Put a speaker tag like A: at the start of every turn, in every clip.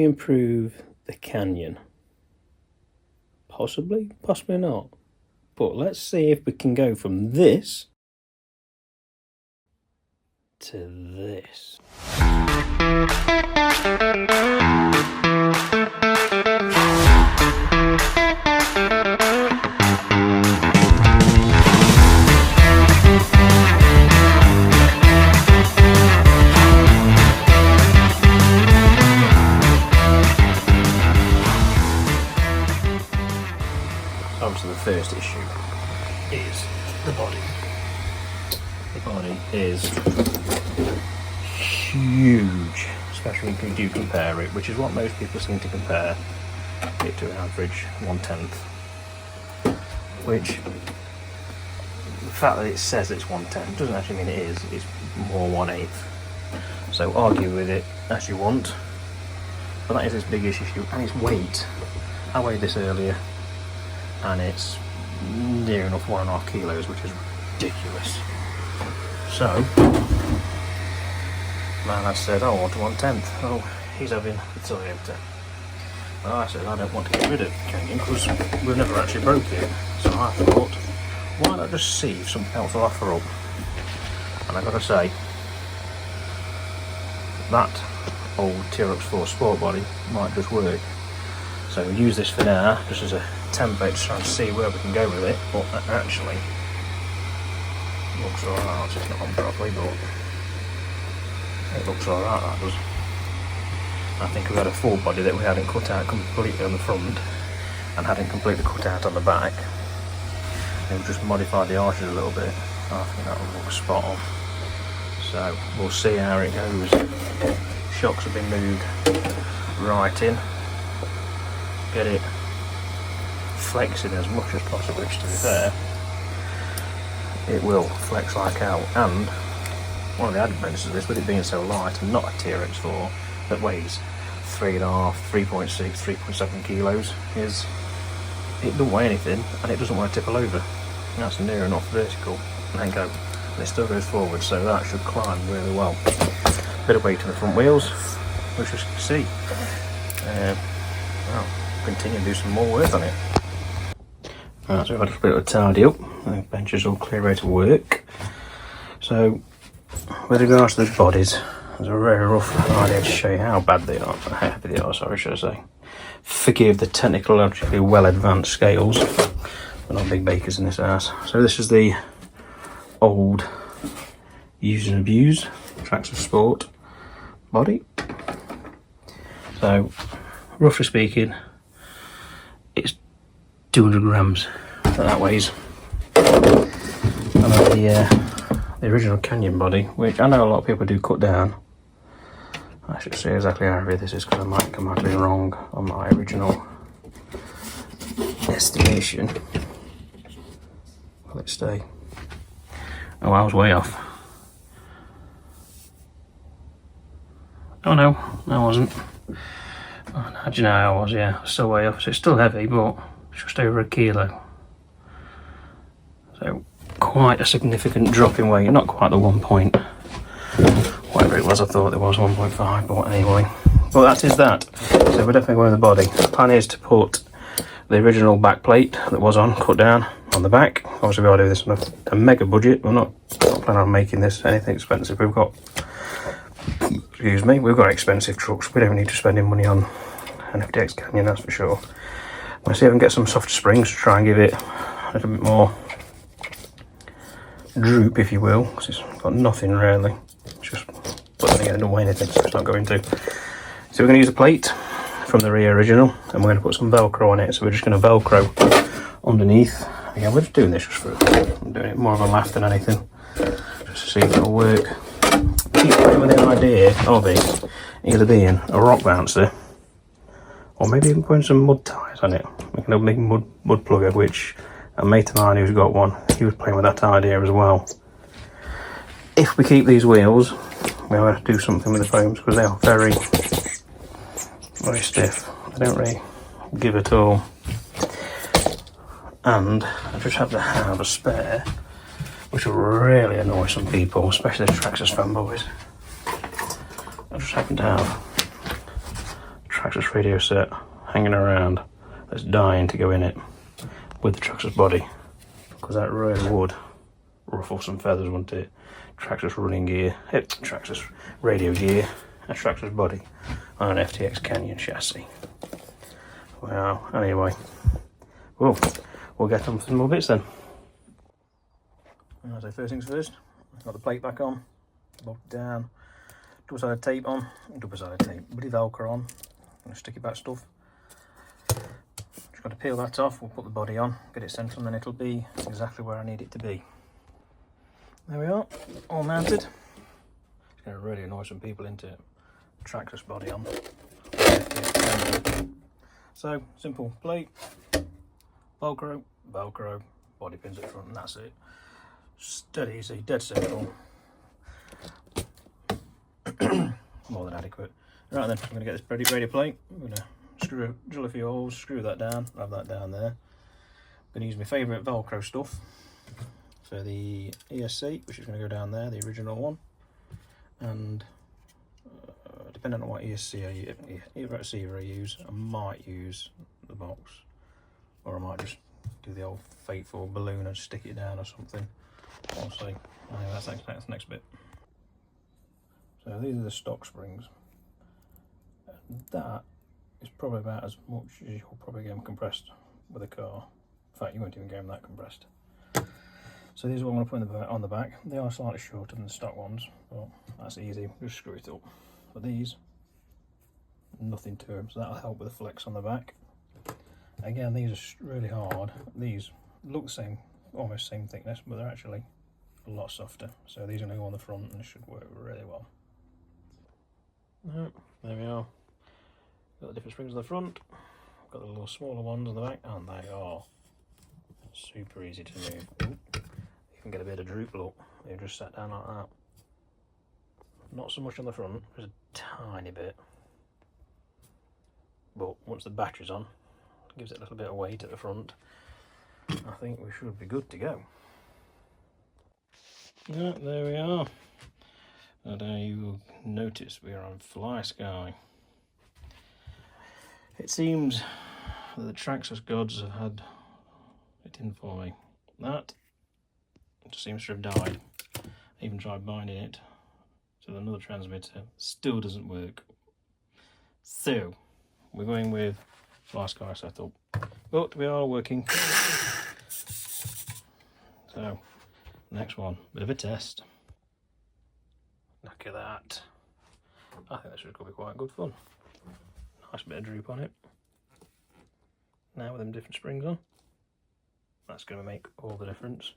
A: improve the Kanyon? Possibly, possibly not. But let's see if we can go from this to this. Obviously the first issue is the body. The body is huge, especially if you do compare it, which is what most people seem to compare it to an average 1/10. Which, the fact that it says it's 1/10 doesn't actually mean it is, it's more 1/8. So argue with it as you want, but that is its biggest issue, and its weight. I weighed this earlier, and it's near enough 1.5 kilos, which is ridiculous. So, man had said, oh, I want a 1/10. Oh, he's having the Toyota. Well, I said, I don't want to get rid of Kanyon because we've never actually broke it. So I thought, why not just see if something else will offer up? And I've got to say, that old TRX4 Sport body might just work. So we'll use this for now, just as a template to try and see where we can go with it. But that actually looks alright. It's not on properly, but it looks alright, that does. I think we had a full body that we hadn't cut out completely on the front and hadn't completely cut out on the back. And we've just modified the arches a little bit. I think that will look spot on. So we'll see how it goes. Shocks have been moved right in. Get it flexing as much as possible, which, to be fair, it will flex like hell. And one of the added benefits of this, with it being so light and not a TRX4 that weighs 3.5, 3.6, 3.7 kilos, is it doesn't weigh anything and it doesn't want to tipple over. And that's near enough vertical and then go. And it still goes forward, so that should climb really well. Bit of weight in the front wheels, which you can see. Well, continue to do some more work on it. Right, so we've had a bit of a tidy up. The bench is all clear ready to work. So, with regards to the bodies, there's a very rough idea to show you how bad they are, how heavy they are, sorry, should I say. Forgive the technologically well advanced scales. We're not big bakers in this house. So this is the old use and abuse Traxxas Sport body. So, roughly speaking, it's 200 grams that weighs. And the original Kanyon body, which I know a lot of people do cut down. I should say exactly how heavy this is because I might come out being wrong on my original estimation. Will it stay? Oh, I was way off. Oh no, I wasn't. Oh, no, do you know how I was? Yeah, still way off. So it's still heavy, but just over 1 kilo. So quite a significant drop in weight. Not quite the 1 point, whatever it was. I thought it was 1.5, but anyway. But that is that. So we're definitely going with the body. The plan is to put the original back plate that was on, cut down on the back. Obviously we are doing this on a mega budget. We're not planning on making this anything expensive. We've got, excuse me, we've got expensive trucks. We don't need to spend any money on an FTX Kanyon, that's for sure. I'm going to see if I can get some soft springs to try and give it a little bit more droop, if you will, because it's got nothing really. It's just, but then again, it don't weigh anything, so it's not going to. So we're going to use a plate from the rear original, and we're going to put some Velcro on it. So we're just going to Velcro underneath. Again, we're just doing this just for, I'm doing it more of a laugh than anything, just to see if it'll work. Keep playing with the idea of it either being a rock bouncer, or maybe even putting some mud ties on it. Making a big mud plugger, which a mate of mine who's got one, he was playing with that idea as well. If we keep these wheels, we'll have to do something with the foams because they are very, very stiff. They don't really give at all. And I just have to have a spare, which will really annoy some people, especially the Traxxas fanboys. I just happen to have Traxxas radio set hanging around that's dying to go in it with the Traxxas body, because that really would ruffle some feathers, wouldn't it? Traxxas running gear, Traxxas radio gear, and Traxxas body on an FTX Kanyon chassis. Well, anyway, we'll get on with some more bits then. So first things first, got the plate back on, bolted down, double-sided tape on, double-sided tape, bloody Velcro on, and sticky back stuff. Just got to peel that off, we'll put the body on, get it centered, and then it'll be exactly where I need it to be. There we are, all mounted. It's going to really annoy some people into Traxxas body on. So, simple plate, Velcro, body pins at the front, and that's it. Dead easy, dead simple. More than adequate. Right then, I'm going to get this radio plate. I'm going to drill a few holes, screw that down, have that down there. I'm going to use my favourite Velcro stuff for the ESC, which is going to go down there, the original one. And depending on what ESC receiver I use, I might use the box, or I might just do the old fateful balloon and stick it down or something. We'll see. Anyway, that's the next bit. So these are the stock springs. And that is probably about as much as you'll probably get them compressed with a car. In fact, you won't even get them that compressed. So these are what I'm going to put on the back. They are slightly shorter than the stock ones, but that's easy, just screw it up. But these, nothing to them, so that'll help with the flex on the back. Again, these are really hard. These look the same, almost same thickness, but they're actually a lot softer. So these are going to go on the front and should work really well. There we are. Got the different springs on the front, got the little smaller ones on the back, and they are super easy to move. Ooh, you can get a bit of droop look. They're just sat down like that. Not so much on the front, just a tiny bit. But once the battery's on, it gives it a little bit of weight at the front. I think we should be good to go. Yeah, there we are. And you will notice we are on Fly Sky. It seems that the Traxxas gods have had it in for me. That just seems to have died. I even tried binding it to another transmitter, still doesn't work. So we're going with Fly Sky setup, but we are working. So next one, bit of a test. Look at that. I think this is going to be quite good fun. Nice bit of droop on it. Now with them different springs on, that's going to make all the difference.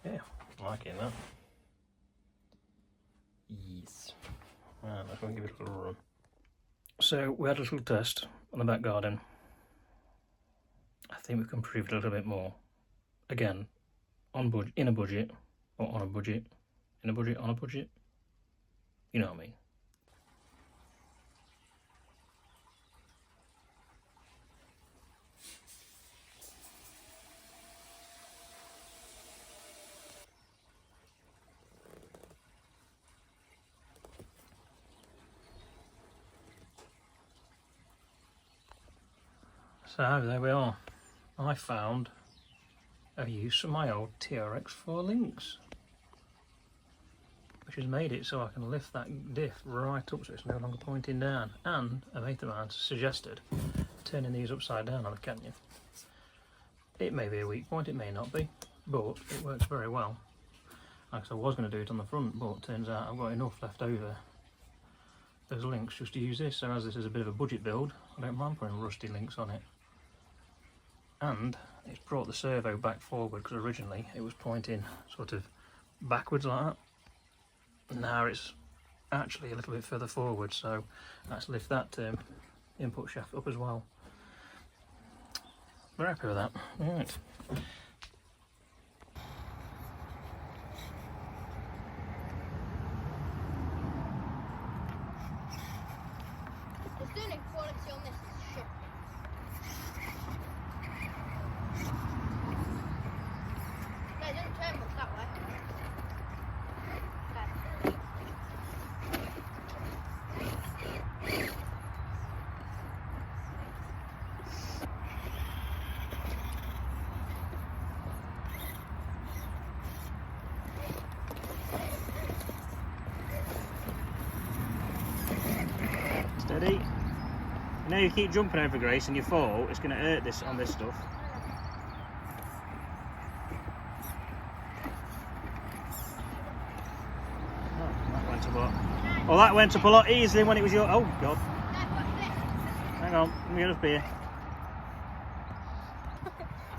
A: Yeah, I'm liking that. Yes. Right, let's go and give it a little run. So we had a little test on the back garden. I think we can improve it a little bit more. Again, in a budget, or on a budget, in a budget, on a budget. You know what I mean. So there we are. I found a use for my old TRX4 links, which has made it so I can lift that diff right up so it's no longer pointing down. And a mate of mine suggested turning these upside down on the Kanyon. It may be a weak point, it may not be, but it works very well. Like I was going to do it on the front, but it turns out I've got enough left over those links just to use this. So as this is a bit of a budget build, I don't mind putting rusty links on it. And it's brought the servo back forward, because originally it was pointing sort of backwards like that. Now it's actually a little bit further forward, so let's lift that input shaft up as well. Very happy with that. Right.
B: The tuning quality on this is shit. No, it doesn't turn much that way. Okay.
A: Now you keep jumping over, Grace, and you fall, it's going to hurt this on this stuff. Well, that went up a lot easier when it was your... Oh, God. Hang on, let me get up here.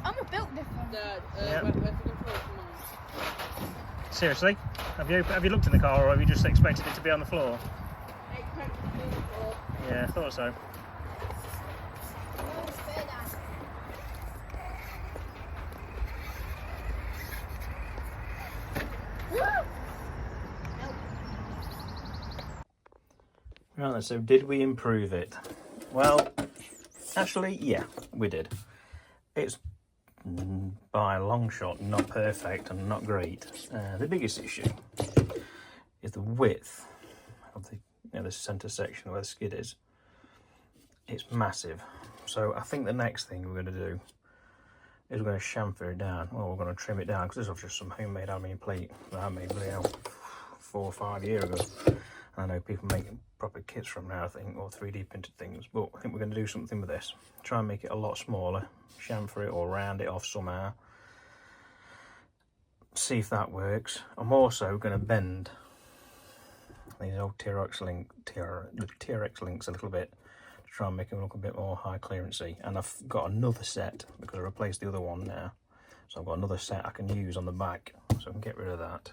B: I'm a built different.
C: Dad,
A: Yep.
C: where's the control from mine?
A: Seriously? Have you looked in the car, or have you just expected it to be on the floor?
C: I expect it to be on the floor.
A: Yeah, I thought so. Right then, so did we improve it? Well, actually, yeah, we did. It's by a long shot not perfect and not great. The biggest issue is the width of the centre section where the skid is. It's massive. So I think the next thing we're going to do is we're going to chamfer it down. Well, we're going to trim it down because this was just some homemade aluminium plate that I made 4 or 5 years ago. I know people make proper kits from now, I think, or 3D printed things, but I think we're going to do something with this. Try and make it a lot smaller, chamfer it or round it off somehow. See if that works. I'm also going to bend these old TRX links a little bit to try and make them look a bit more high clearancey. And I've got another set because I replaced the other one now. So I've got another set I can use on the back, so I can get rid of that.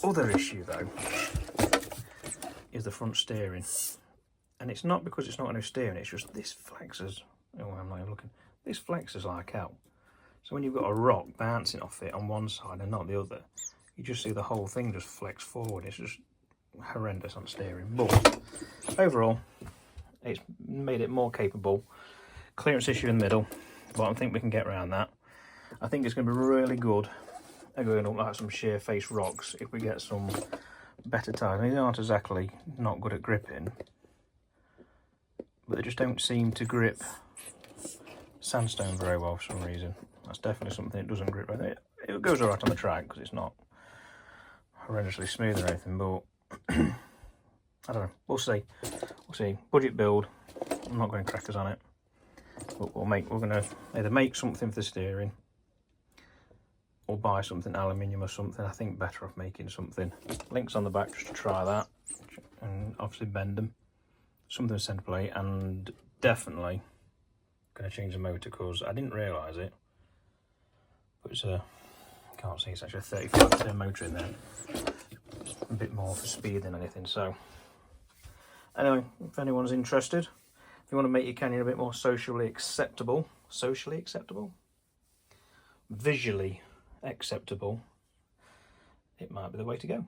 A: Other issue though is the front steering, and it's not because it's not enough steering, it's just this flexes. Oh, I'm not even looking. This flexes like hell. So when you've got a rock bouncing off it on one side and not the other, you just see the whole thing just flex forward. It's just horrendous on steering. But overall, it's made it more capable. Clearance issue in the middle, but I think we can get around that. I think it's going to be really good. They're going to look like some sheer face rocks if we get some better tyres. These aren't exactly not good at gripping, but they just don't seem to grip sandstone very well for some reason. That's definitely something it doesn't grip. It goes alright on the track because it's not horrendously smooth or anything, but I don't know. We'll see. We'll see. Budget build. I'm not going crackers on it, but we're going to either make something for the steering or buy something aluminium or something. I think better off making something. Links on the back just to try that, and obviously bend them. Something centre plate, and definitely going to change the motor because I didn't realise it, but it's can't see, it's actually a 35 turn motor in there. A bit more for speed than anything. So anyway, if anyone's interested, if you want to make your Kanyon a bit more socially acceptable, visually acceptable, it might be the way to go.